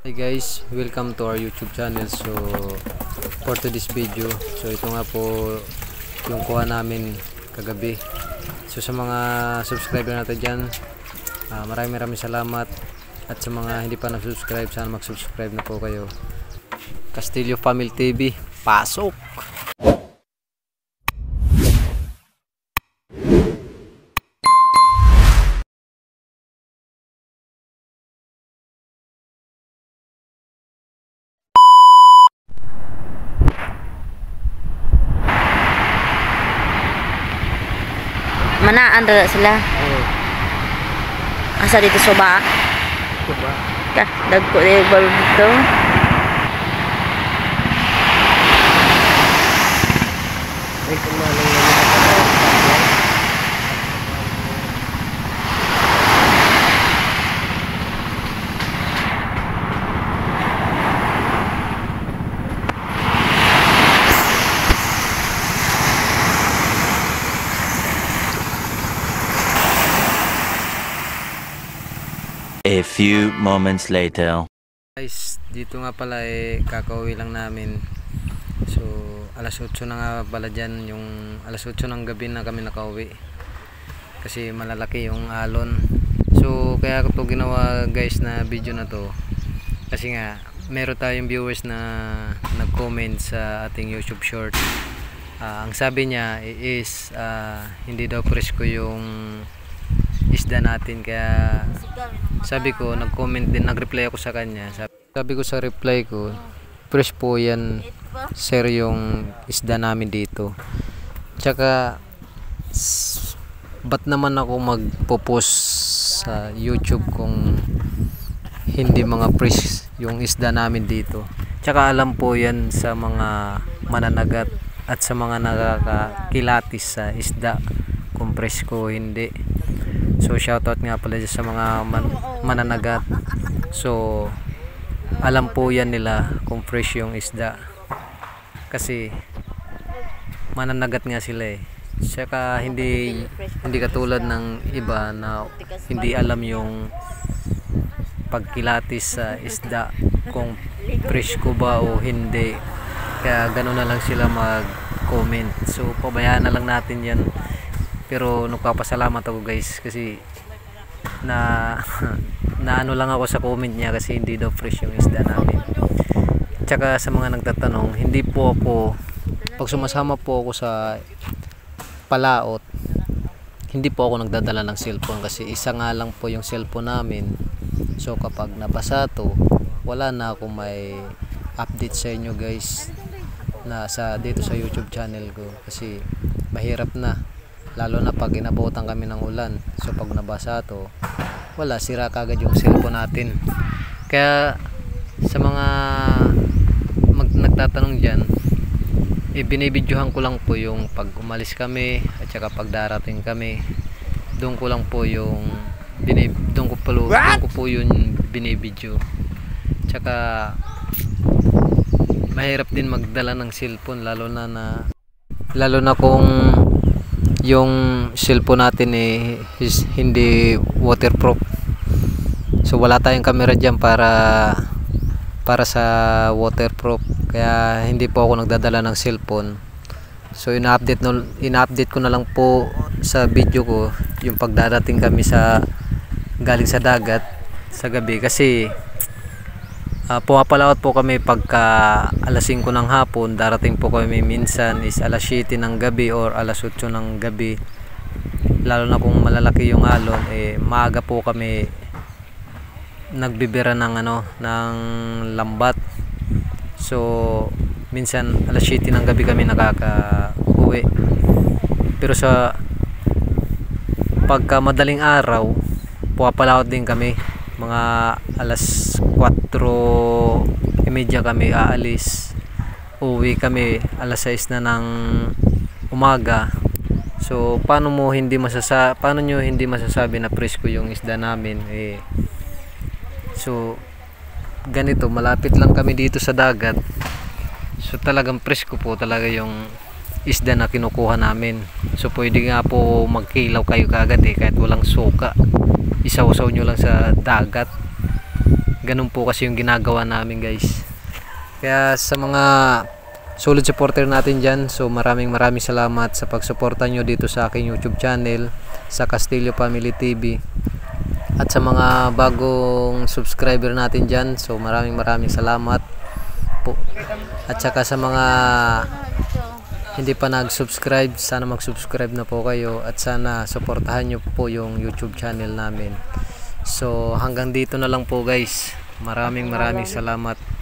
Hi guys, welcome to our YouTube channel. So for today's video, so ito nga po yung kuha namin kagabi. So sa mga subscriber natin dyan, maraming salamat. At sa mga hindi pa nag-subscribe, sana mag-subscribe na po kayo. Castillo Family TV, pasok! Manaan dala sila. Asa dito soba? Soba. Ka, dagko di baru dito. Ay, kumalang naman. A few moments later. Guys, dito nga pala kakauwi lang namin. So alas 8 na nga pala dyan, yung alas 8 ng gabi na kami nakauwi kasi malalaki yung alon. So kaya ko to ginawa guys na video na to kasi nga meron tayong viewers na nag-comment sa ating YouTube short. Ang sabi niya is hindi daw presko yung isda natin, kaya sabi ko, nag-comment din, nag-reply ako sa kanya. Sabi ko sa reply ko, fresh po yan sir yung isda namin dito. Tsaka ba't naman ako magpo-post sa YouTube kung hindi mga fresh yung isda namin dito. Tsaka alam po yan sa mga mananagat at sa mga nakakakilatis sa isda kung fresh ko hindi. So shoutout nga pala sa mga mananagat. So alam po yan nila kung fresh yung isda kasi mananagat nga sila Saka hindi katulad ng iba na hindi alam yung pagkilatis sa isda kung fresh ko ba o hindi. Kaya gano'n na lang sila mag-comment. So pabayaan na lang natin yan. Pero nagpapasalamat ako guys kasi na ano lang ako sa comment niya kasi hindi daw fresh yung isda namin. Tsaka sa mga nagtatanong, hindi po ako, pag sumasama po ako sa palaot, hindi po ako nagdadala ng cellphone kasi isa nga lang po yung cellphone namin. So kapag nabasa to, wala na ako may update sa inyo guys na dito sa YouTube channel ko kasi mahirap na. Lalo na pag inabutan kami ng ulan. So pag nabasa to, wala, sira kagad yung cellphone natin. Kaya sa mga nagtatanong dyan, binibidyohan ko lang po yung pag umalis kami at saka pag darating kami. Doon ko lang po yung doon ko po yung binibidyo. Tsaka mahirap din magdala ng cellphone lalo na kung yung cellphone natin is hindi waterproof. So wala tayong camera dyan para sa waterproof, kaya hindi po ako nagdadala ng cellphone. So ina-update ko na lang po sa video ko yung pagdarating kami galing sa dagat sa gabi kasi pumapalaot po kami pagka alas 5 ng hapon. Darating po kami minsan is alas 7 ng gabi or alas 8 ng gabi, lalo na kung malalaki yung alon. Maaga po kami nagbibira ng ng lambat. So minsan alas 7 ng gabi kami nakaka-uwi. Pero sa pagka madaling araw, pumapalaot din kami. Mga alas 4:30 kami aalis. Uwi kami alas 6 na ng umaga. So paano nyo hindi masasabi na presko yung isda namin? So ganito, malapit lang kami dito sa dagat. So talagang presko po talaga yung isda na kinukuha namin. So pwede nga po magkilaw kayo kagad kahit walang suka. Isaw-saw nyo lang sa dagat. Ganun po kasi yung ginagawa namin guys. Kaya sa mga solid supporter natin dyan, so maraming salamat sa pagsuporta nyo dito sa aking YouTube channel, sa Castillo Family TV. At sa mga bagong subscriber natin dyan, so maraming salamat po. At saka sa mga hindi pa nag-subscribe, sana mag-subscribe na po kayo at sana suportahan nyo po yung YouTube channel namin. So hanggang dito na lang po guys. Maraming salamat.